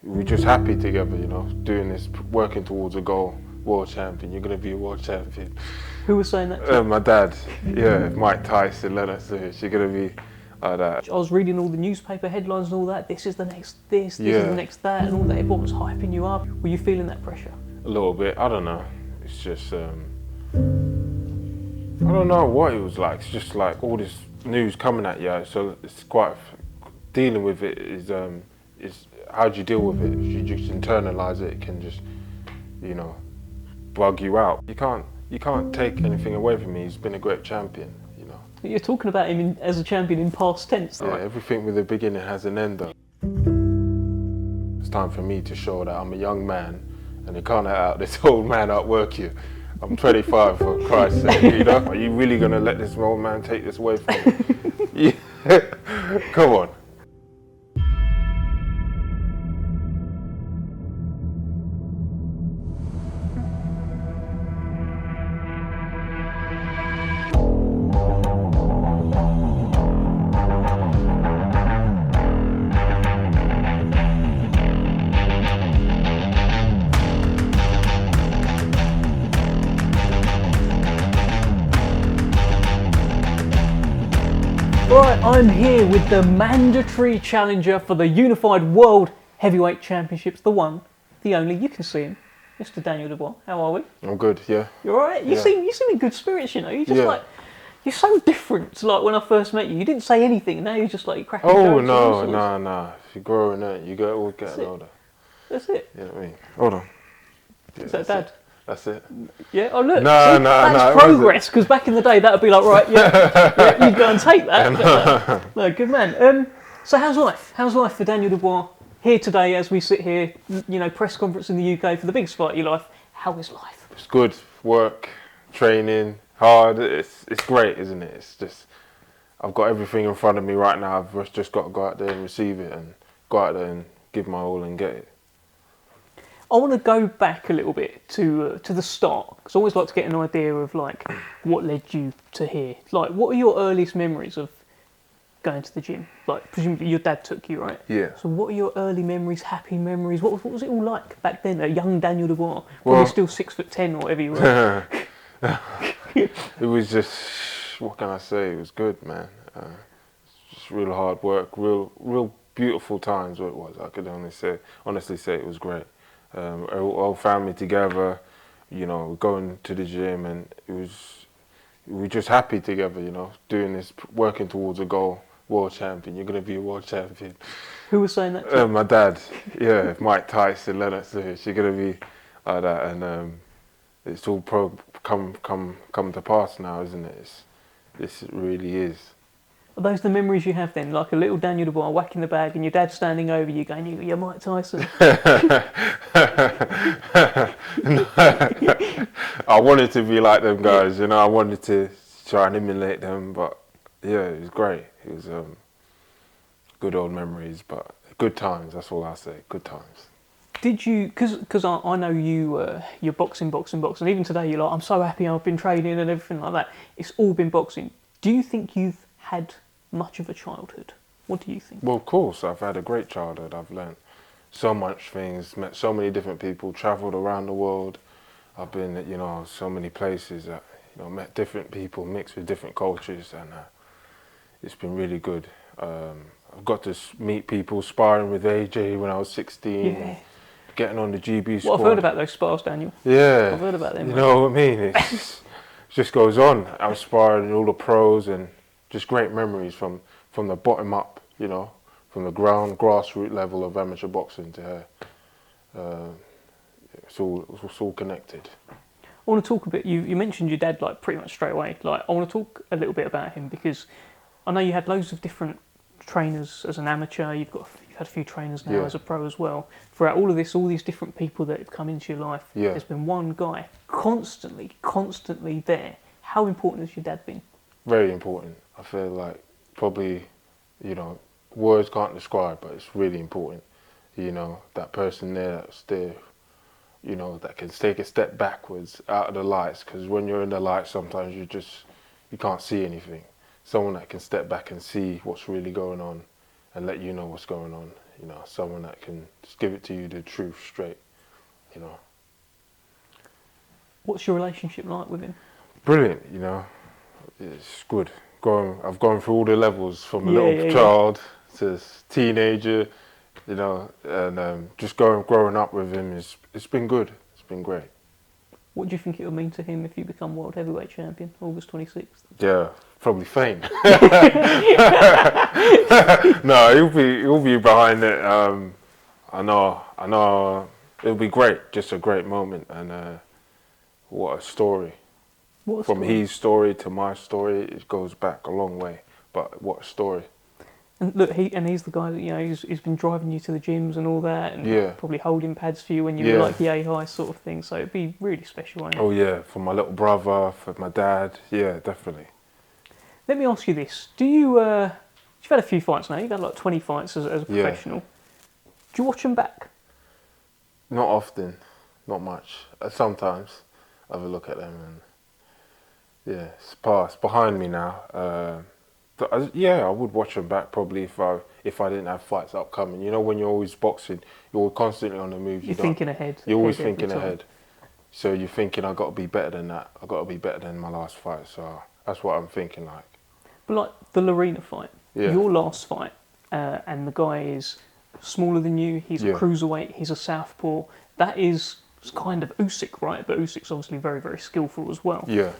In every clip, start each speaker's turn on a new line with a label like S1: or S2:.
S1: we're just happy together, you know, doing this, working towards a goal. World champion, you're going to be a world champion.
S2: Who was saying that to you?
S1: My dad, yeah, Mike Tyson, let us do it. You're going to be like that.
S2: I was reading all the newspaper headlines and all that. This is the next this is the next that, and all that. Everyone was hyping you up. Were you feeling that pressure?
S1: A little bit, I don't know. It's just, I don't know what it was like. It's just like all this news coming at you. So it's quite, dealing with it is how do you deal with it? If you just internalize it, it can just, you know, bug you out. You can't take anything away from me. He's been a great champion, you know.
S2: You're talking about him as a champion in past tense.
S1: Yeah, everything with a beginning has an end. It's time for me to show that I'm a young man, and you can't let out this old man outwork you. I'm 25, for Christ's sake, you know. Are you really gonna let this old man take this away from me? Yeah. Come on.
S2: Right, I'm here with the mandatory challenger for the Unified World Heavyweight Championships, the one, the only, you can see him, Mr. Daniel Dubois. How are we?
S1: I'm good, yeah.
S2: You alright? You seem in good spirits, you know. You just like, you're so different to like when I first met you. You didn't say anything, and now you're just like you're cracking jokes.
S1: Oh, no. If you're growing up, you always get older.
S2: That's it.
S1: You know what I mean? Hold on. Yeah,
S2: Is that Dad?
S1: That's it.
S2: Yeah. Oh look.
S1: No.
S2: That's progress. Because back in the day, that would be like, right, yeah, you'd go and take that. No, good man. So how's life? How's life for Daniel Dubois here today as we sit here? You know, press conference in the UK for the biggest fight of your life. How is life?
S1: It's good. Work, training, hard. It's great, isn't it? It's just, I've got everything in front of me right now. I've just got to go out there and receive it, and go out there and give my all and get it.
S2: I want to go back a little bit to the start, because I always like to get an idea of like what led you to here. Like, what are your earliest memories of going to the gym? Like, presumably your dad took you, right?
S1: Yeah.
S2: So what are your early memories, happy memories? What was it all like back then, a young Daniel Dubois? Probably still 6'10" or whatever you were.
S1: It was just, what can I say? It was good, man. Just real hard work, real beautiful times. What it was, I could honestly say it was great. All family together, you know, going to the gym, and we were just happy together, you know, doing this, working towards a goal. World champion, you're going to be a world champion.
S2: Who was saying that to you?
S1: My dad, yeah, Mike Tyson, let us do it. You're going to be like that, and it's all come to pass now, isn't it? This really is.
S2: Are those the memories you have then? Like a little Daniel Dubois whacking the bag and your dad standing over you going, you're Mike Tyson.
S1: I wanted to be like them guys, you know, I wanted to try and emulate them, but yeah, it was great. It was good old memories, but good times, that's all I say, good times.
S2: Did you, because I know you're boxing, and even today you're like, I'm so happy I've been training and everything like that. It's all been boxing. Do you think you've had much of a childhood? What do you think?
S1: Well, of course, I've had a great childhood. I've learnt so much things, met so many different people, travelled around the world. I've been, you know, so many places that, you know, met different people, mixed with different cultures, and it's been really good. I've got to meet people, sparring with AJ when I was 16, and getting on the GB squad.
S2: Well, I've heard about those spars, Daniel.
S1: Yeah.
S2: I've heard about them.
S1: You know what I mean? It just goes on. I was sparring with all the pros, and just great memories from the bottom up, you know, from the grassroots level of amateur boxing to here. It's all connected.
S2: I want to talk a bit, you mentioned your dad like pretty much straight away. Like, I want to talk a little bit about him, because I know you had loads of different trainers as an amateur. You've had a few trainers now as a pro as well. Throughout all of this, all these different people that have come into your life, there's been one guy constantly there. How important has your dad been? Very
S1: important. I feel like probably, you know, words can't describe, but it's really important. You know, that person there that's there, you know, that can take a step backwards out of the lights, because when you're in the lights, sometimes you can't see anything. Someone that can step back and see what's really going on and let you know what's going on You know, someone that can just give it to you the truth straight. You know.
S2: What's your relationship like with him?
S1: Brilliant. You know, it's good. I've gone through all the levels from a
S2: Yeah,
S1: little
S2: yeah,
S1: child to teenager. You know, and just growing up with him it's been good. It's been great.
S2: What do you think it would mean to him if you become world heavyweight champion, August 26th?
S1: Yeah, probably fame. No, he'll be behind it. I know. It'll be great. Just a great moment, and what a story.
S2: What a
S1: From
S2: story.
S1: his story to my story, it goes back a long way. But what a story.
S2: And look, he's the guy that, you know, he's been driving you to the gyms and all that, and
S1: Yeah.
S2: probably holding pads for you when you were like yay high sort of thing. So it'd be really special, won't it?
S1: Oh yeah, for my little brother, for my dad. Yeah, definitely.
S2: Let me ask you this: you've had a few fights now. You've had like 20 fights as a professional. Do you watch them back?
S1: Not often, not much. Sometimes I have a look at them, and yeah, it's past behind me now. I would watch them back probably if I didn't have fights upcoming. You know, when you're always boxing, you're constantly on the move.
S2: You're thinking ahead.
S1: You're always thinking ahead. So you're thinking, I've got to be better than that. I've got to be better than my last fight. So that's what I'm thinking like.
S2: But like the Lorena fight, your last fight, and the guy is smaller than you. He's a cruiserweight. He's a southpaw. That is kind of Usyk, right? But Usyk's obviously very, very skillful as well.
S1: Yeah.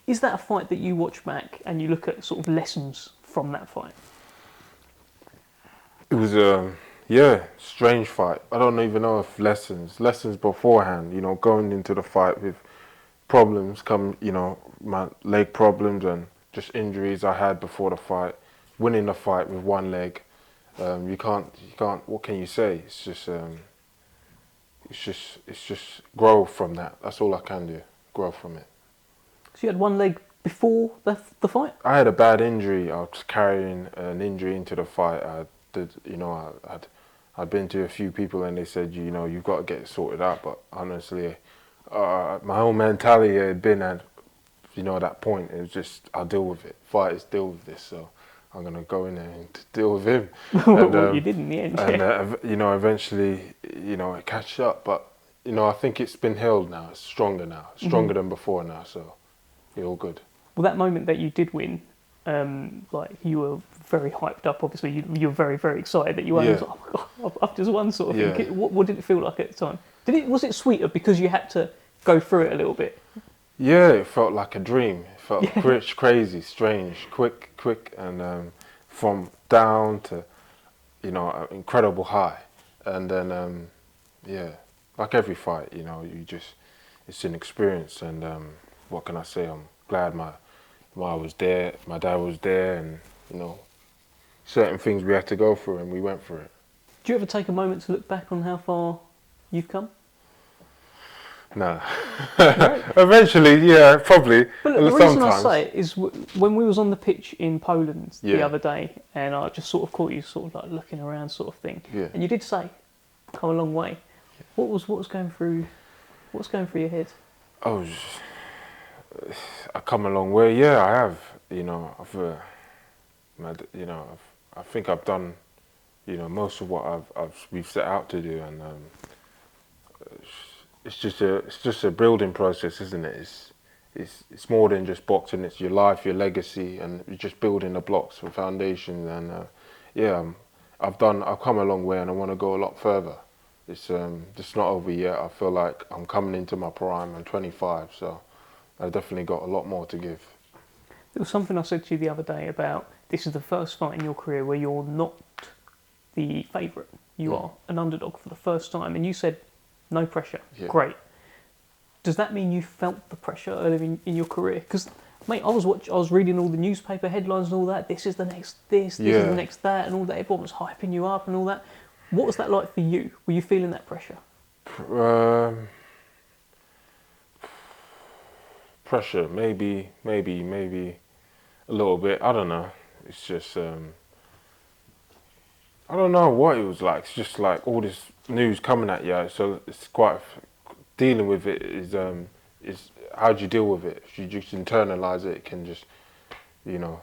S2: Is that a fight that you watch back and you look at sort of lessons from that fight?
S1: It was strange fight. I don't even know if lessons beforehand. You know, going into the fight with problems, my leg problems and just injuries I had before the fight. Winning the fight with one leg, you can't. What can you say? It's just grow from that. That's all I can do. Grow from it.
S2: So you had one leg before the fight?
S1: I had a bad injury. I was carrying an injury into the fight. I'd been to a few people and they said, you know, you've got to get it sorted out. But honestly, my whole mentality had been at, you know, that point. It was just, I'll deal with it. Fighters deal with this, so I'm gonna go in there and deal with him.
S2: Well, you did in the end.
S1: And you know, eventually, you know, it catches up. But you know, I think it's been healed now. It's stronger now. Stronger than before now. So you're all good.
S2: Well, that moment that you did win, like you were very hyped up. Obviously, you were very, very excited that you won.
S1: Yeah.
S2: Like, oh my God, I've just won, sort of
S1: Yeah.
S2: thing. What did it feel like at the time? Was it sweeter because you had to go through it a little bit?
S1: Yeah, it felt like a dream. It felt rich, crazy, strange, quick, and from down to, you know, an incredible high. And then, like every fight, you know, it's an experience. And what can I say? I'm glad my was there, my dad was there, and, you know, certain things we had to go through, and we went through it.
S2: Do you ever take a moment to look back on how far you've come?
S1: No.
S2: Right.
S1: Eventually, yeah, probably.
S2: But look, the reason I say it is when we was on the pitch in Poland the other day, and I just sort of caught you sort of like looking around sort of thing, and you did say, come a long way. What was going through your head?
S1: I come a long way. Yeah, I have. You know, I think I've done, you know, most of what we've set out to do, and it's just a building process, isn't it? It's more than just boxing. It's your life, your legacy, and you're just building the blocks for foundation. And I've come a long way, and I want to go a lot further. It's just not over yet. I feel like I'm coming into my prime. I'm 25, so I've definitely got a lot more to give.
S2: There was something I said to you the other day about this is the first fight in your career where you're not the favourite. You are an underdog for the first time, and you said no pressure. Yeah. Great. Does that mean you felt the pressure earlier in your career? Because, mate, I was reading all the newspaper headlines and all that. This is the next this is the next that, and all that. Everyone was hyping you up and all that. What was that like for you? Were you feeling that pressure?
S1: Pressure, maybe a little bit. I don't know. It's just I don't know what it was like. It's just like all this news coming at you. So it's quite dealing with it is how do you deal with it? If you just internalize it, it can just, you know,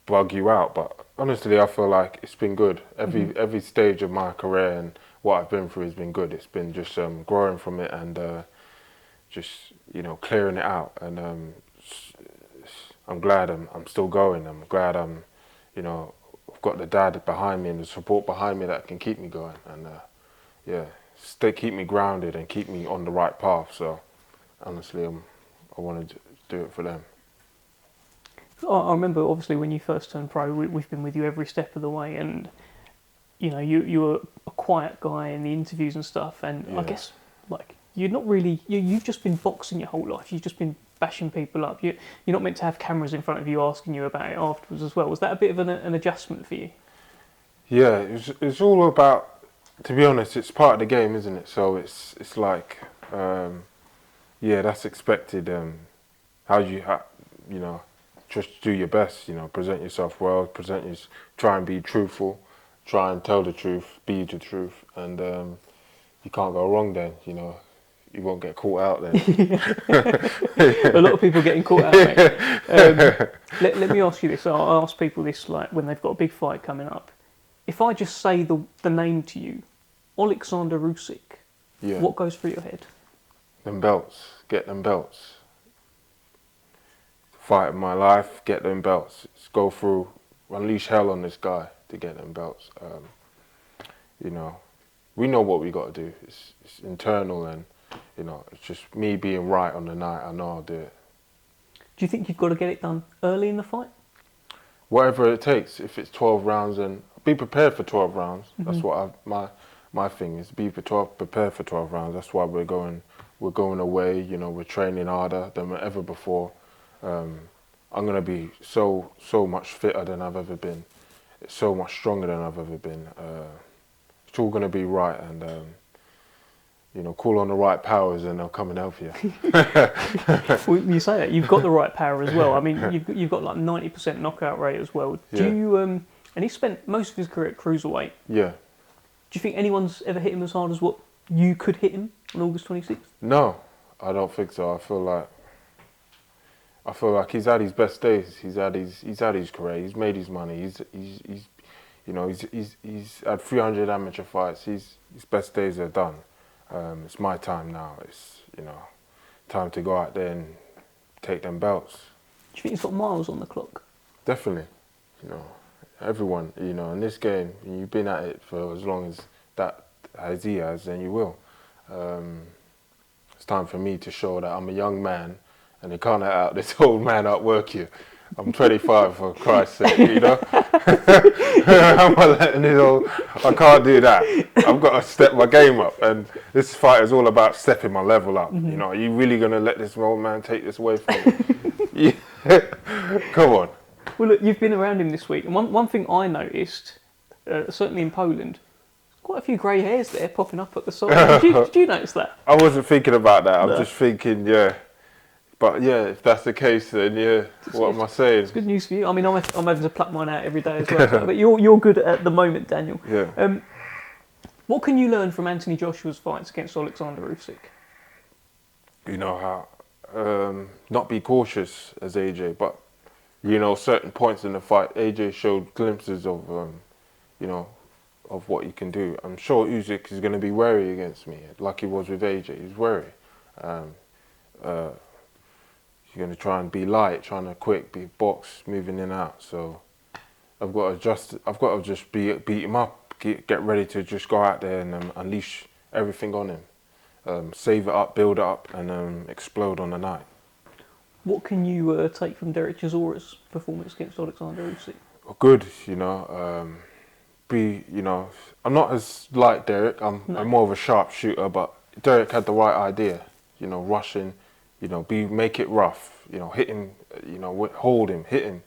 S1: bug you out. But honestly, I feel like it's been good. Every stage of my career and what I've been through has been good. It's been just growing from it and just clearing it out. And I'm glad I'm still going. I'm glad I've got the dad behind me and the support behind me that can keep me going. And keep me grounded and keep me on the right path. So honestly, I want to do it for them.
S2: I remember, obviously, when you first turned pro, we've been with you every step of the way, and you were a quiet guy in the interviews and stuff. And I guess you're not really you've just been boxing your whole life. You've just been bashing people up. You're not meant to have cameras in front of you asking you about it afterwards as well. Was that a bit of an adjustment for you?
S1: Yeah, it's all about. To be honest, it's part of the game, isn't it? So it's like, that's expected. Just do your best. Present yourself well. Try and be truthful. Try and tell the truth. Be the truth, and you can't go wrong. Then you won't get caught out. Then
S2: a lot of people getting caught out. Mate. Let me ask you this. I ask people this when they've got a big fight coming up. If I just say the name to you, Oleksandr Uysk, what goes through your head?
S1: Them belts. Get them belts. Fight of my life. Get them belts. Just go through, unleash hell on this guy to get them belts. We know what we got to do. It's internal and, it's just me being right on the night. I know I'll do it.
S2: Do you think you've got to get it done early in the fight?
S1: Whatever it takes. If it's 12 rounds, and be prepared for 12 rounds. That's what my thing is. Prepared for 12 rounds. That's why we're going away. We're training harder than ever before. I'm gonna be so much fitter than I've ever been. So much stronger than I've ever been. It's all gonna be right, and call on the right powers, and they'll come and help you.
S2: Well, you say that you've got the right power as well. I mean, you've got like 90% knockout rate as well. Do you? And he spent most of his career at cruiserweight. Yeah. Do you think anyone's ever hit him as hard as what you could hit him on August 26th?
S1: No, I don't think so. I feel like he's had his best days. He's had his career. He's made his money. He's had 300 amateur fights. His best days are done. It's my time now. It's time to go out there and take them belts.
S2: Do you think he's got miles on the clock?
S1: Definitely. Everyone. In this game, you've been at it for as long as he has, then you will. It's time for me to show that I'm a young man. And they can't let out this old man outwork you. I'm 25 for Christ's sake, I'm not letting I can't do that. I've got to step my game up. And this fight is all about stepping my level up. Are you really going to let this old man take this away from me? Come on.
S2: Well, look, you've been around him this week. And one thing I noticed, certainly in Poland, quite a few grey hairs there popping up at the side. Did you notice that?
S1: I wasn't thinking about that. I'm just thinking, But if that's the case, then what am I saying?
S2: It's good news for you. I mean, I'm having to pluck mine out every day as well. But you're good at the moment, Daniel.
S1: Yeah.
S2: What can you learn from Anthony Joshua's fights against Oleksandr Uysk?
S1: How not be cautious as AJ, but certain points in the fight, AJ showed glimpses of of what he can do. I'm sure Usyk is going to be wary against me, like he was with AJ. He's wary. You're going to try and be light, trying to be box, moving in and out. So I've got to just beat him up, get ready to just go out there and unleash everything on him. Save it up, build it up, and explode on the night.
S2: What can you take from Derek Chisora's performance against Oleksandr Uysk?
S1: Good, I'm not as light Derek. I'm more of a sharp shooter, but Derek had the right idea. Rushing. Make it rough, hit him, hold him, hit him,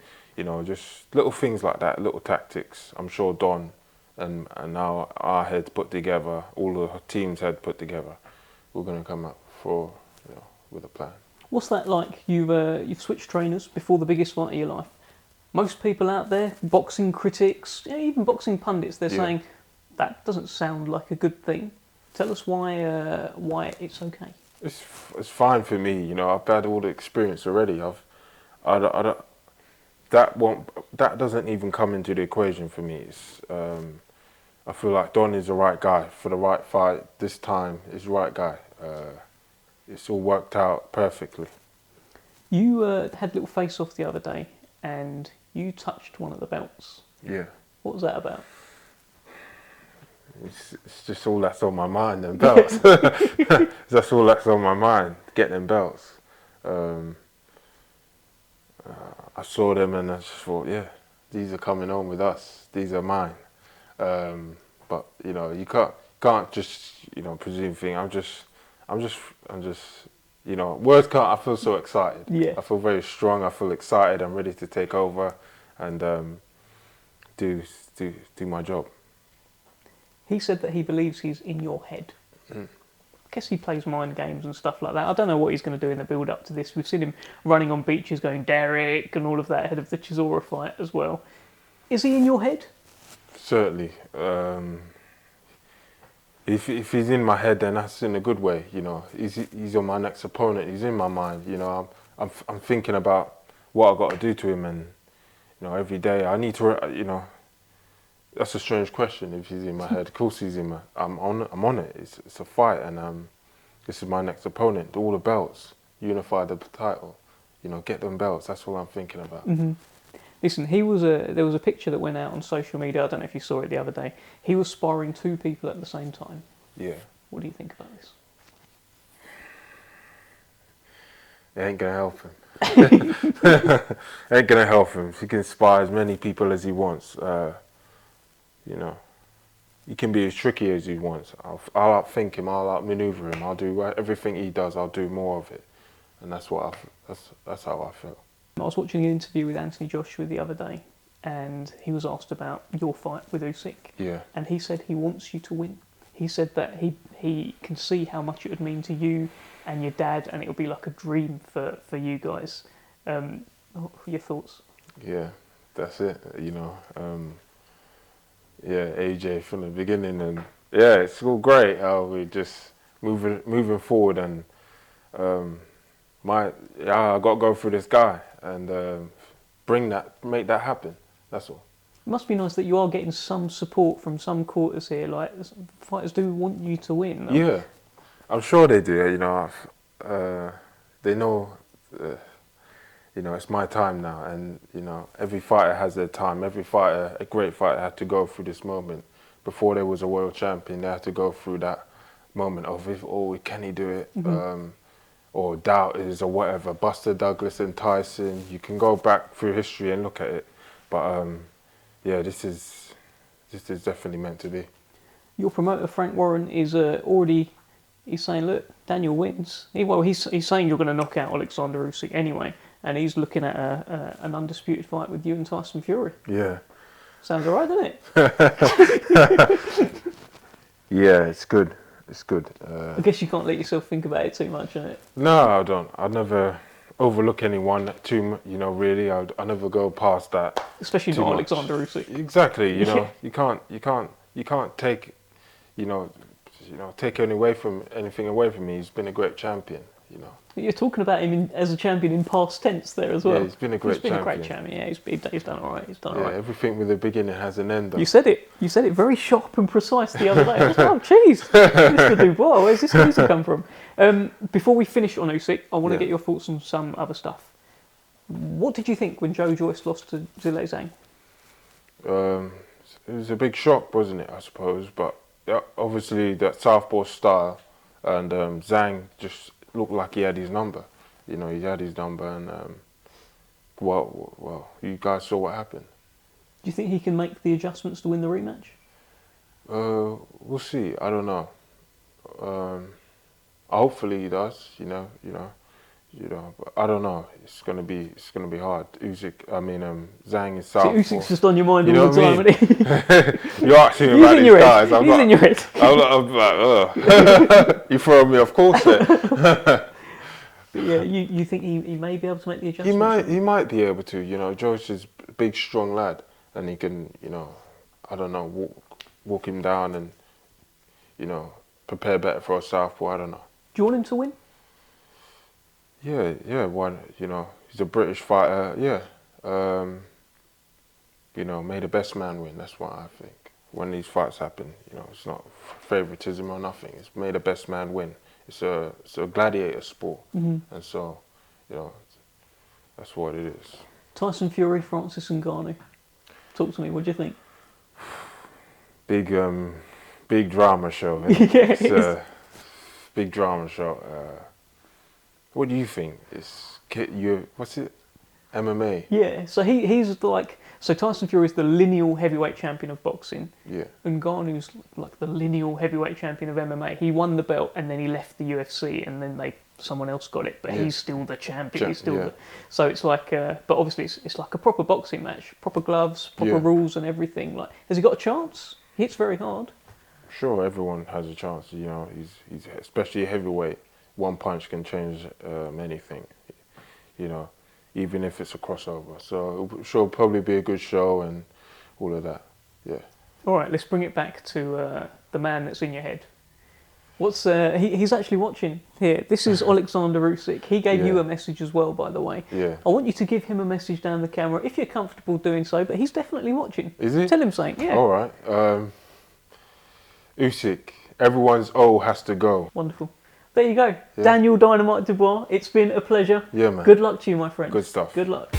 S1: just little things like that, little tactics. I'm sure Don and now our heads put together, all the team's head put together, we're going to come up with a plan.
S2: What's that like? You've switched trainers before the biggest fight of your life. Most people out there, boxing critics, even boxing pundits, they're saying that doesn't sound like a good thing. Tell us why it's okay. It's
S1: fine for me, I've had all the experience already. that doesn't even come into the equation for me. It's, I feel like Don is the right guy for the right fight this time. He's the right guy. It's all worked out perfectly.
S2: You had a little face-off the other day, and you touched one of the belts.
S1: Yeah.
S2: What was that about?
S1: It's just all that's on my mind, them belts. That's all that's on my mind, get them belts. I saw them and I just thought, yeah, these are coming home with us. These are mine. But you know, you can't just, you know, presume things. I'm just, you know, words can't. I feel so excited.
S2: Yeah.
S1: I feel very strong. I feel excited. I'm ready to take over and do my job.
S2: He said that he believes he's in your head. I guess he plays mind games and stuff like that. I don't know what he's going to do in the build-up to this. We've seen him running on beaches going Derek and all of that ahead of the Chisora fight as well. Is he in your head?
S1: Certainly. If he's in my head, then that's in a good way. You know, he's on my next opponent. He's in my mind. You know, I'm thinking about what I've got to do to him, and you know, every day I need to. You know, that's a strange question. If he's in my head, of course he's in my. I'm on it. It's a fight, and this is my next opponent. All the belts, unify the title. You know, get them belts. That's all I'm thinking about.
S2: Mm-hmm. Listen, there was a picture that went out on social media. I don't know if you saw it the other day. He was sparring two people at the same time.
S1: Yeah.
S2: What do you think about this?
S1: It ain't gonna help him. It ain't gonna help him. He can spar as many people as he wants. You know, he can be as tricky as he wants. I'll outthink him. I'll outmaneuver him. I'll do everything he does. I'll do more of it, and that's how I feel.
S2: I was watching an interview with Anthony Joshua the other day, and he was asked about your fight with Usyk.
S1: Yeah.
S2: And he said he wants you to win. He said that he can see how much it would mean to you and your dad, and it would be like a dream for you guys. Your thoughts?
S1: Yeah, that's it. You know, yeah, AJ from the beginning, and yeah, it's all great how we just moving forward, and I got to go through this guy and make that happen. That's all.
S2: It must be nice that you are getting some support from some quarters here. Like, fighters do want you to win. Though.
S1: Yeah, I'm sure they do. You know, they know. You know, it's my time now, and you know, every fighter has their time. Every fighter, a great fighter, had to go through this moment. Before there was a world champion, they had to go through that moment of, can he do it? Mm-hmm. Or doubt is, or whatever. Buster Douglas and Tyson. You can go back through history and look at it, but yeah, this is definitely meant to be. Your
S2: promoter Frank Warren is already. He's saying, look, Daniel wins. He's saying you're going to knock out Oleksandr Uysk anyway, and he's looking at an undisputed fight with you and Tyson Fury.
S1: Yeah.
S2: Sounds alright, doesn't it?
S1: Yeah, it's good. It's good.
S2: I guess you can't let yourself think about it too much, innit?
S1: No, I don't. I never overlook anyone too much, you know, really. I never go past that.
S2: Especially not Oleksandr Uysk.
S1: Exactly, you know. You can't take, take anything away from me. He's been a great champion, you know.
S2: You're talking about him as a champion in past tense there as well.
S1: Yeah, he's been a great champion.
S2: He's been a great champion, yeah. He's done all right.
S1: Yeah, everything with a beginning has an end, though.
S2: You said it very sharp and precise the other day. I was like, oh, jeez, Mr. Dubois, where's this music come from? Before we finish on Usyk, I want to get your thoughts on some other stuff. What did you think when Joyce lost to Zhang?
S1: It was a big shock, wasn't it, I suppose, but obviously that southpaw style, and Zhang just looked like he had his number. You know, he had his number, and well, you guys saw what happened.
S2: Do you think he can make the adjustments to win the rematch?
S1: We'll see. I don't know. Hopefully he does. You know. But I don't know. It's gonna be hard. Zhang is southpaw.
S2: Usyk's just on your mind all the time, isn't he?
S1: You're asking me about these guys.
S2: He's in your head.
S1: I'm like, you throw me off course there.
S2: Yeah, you think he may be able to make the adjustments?
S1: He might be able to. You know, Joyce is a big, strong lad, and he can, I don't know, walk him down and, prepare better for a southpaw. I don't know.
S2: Do you want him to win?
S1: Yeah. Why? He's a British fighter. Yeah, You know, may the best man win. That's what I think. When these fights happen, you know, it's not favoritism or nothing. It's may the best man win. It's a gladiator sport, and so, you know, that's what it is.
S2: Tyson Fury, Francis Ngannou. Talk to me. What do you think?
S1: Big drama show.
S2: Yes.
S1: It's a big drama show. What do you think? What's it? MMA.
S2: Yeah. So he's like. So Tyson Fury is the lineal heavyweight champion of boxing.
S1: Yeah.
S2: And Ngannou's like the lineal heavyweight champion of MMA. He won the belt and then he left the UFC and then someone else got it. But he's still the champion. He's still so it's like, but obviously it's like a proper boxing match, proper gloves, proper rules and everything. Like, has he got a chance? He hits very hard.
S1: Sure, everyone has a chance. You know, he's especially a heavyweight. One punch can change anything. You know, even if it's a crossover. So it'll probably be a good show and all of that. Yeah.
S2: All right, let's bring it back to the man that's in your head. What's he's actually watching here. This is Oleksandr Uysk. He gave you a message as well, by the way.
S1: Yeah.
S2: I want you to give him a message down the camera if you're comfortable doing so. But he's definitely watching.
S1: Is he?
S2: Tell him something. Yeah.
S1: All right. Usyk. Everyone's has to go.
S2: Wonderful. There you go.
S1: Yeah.
S2: Daniel Dynamite Dubois. It's been a pleasure.
S1: Yeah, man.
S2: Good luck to you, my friend.
S1: Good stuff.
S2: Good luck.